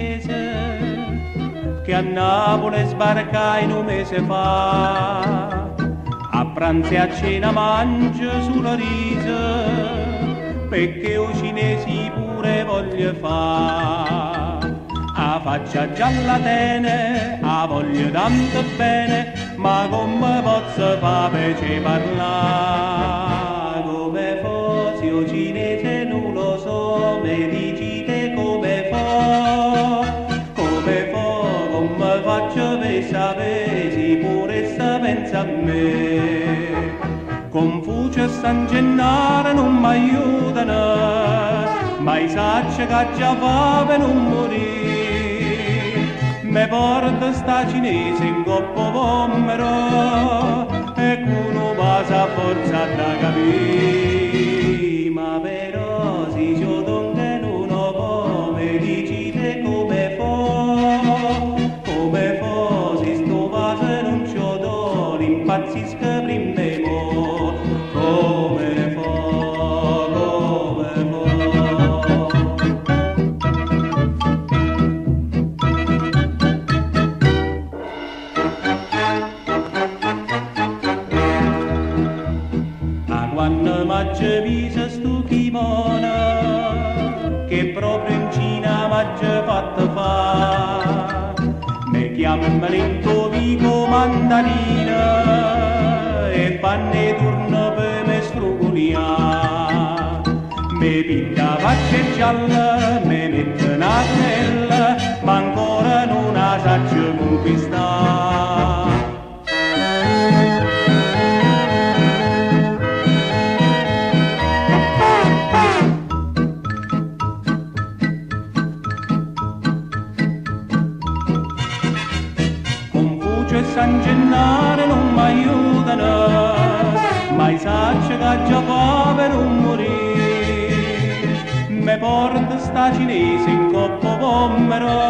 cinese che a Napoli sbarca in un mese fa. A pranzo e a cena mangia sulla riso, perché i cinesi pure voglio fa. A faccia gialla tene, a voglio tanto bene, ma come posso fa per ci parlare? Come fossi io cinese non lo so, mi dicite come faccio per sapere se pure sta pensa a me. Confucio e San Gennaro non mi aiutano, ma i sacci che già fa per non morire. Me porta sta cinese in coppa vomero e uno passa a forza da capire. Ma però si c'ho donde non ho po', mi dicite come si sto vaso non c'ho do, l'impazzisca prima e mo, come fa. Quando m'ha visto sto kimono che proprio in Cina m'ha fatto fa, mi chiamano Marinco Vico Mandarina e fanno turno per me sfrugulia. Mi pinta faccia gialla, mi mette una snella, ma ancora non la saggio conquistare. E San Gennaro non mi aiutano, ma i sacci che già fa per non morire. Me porta sta cinese in coppa vomero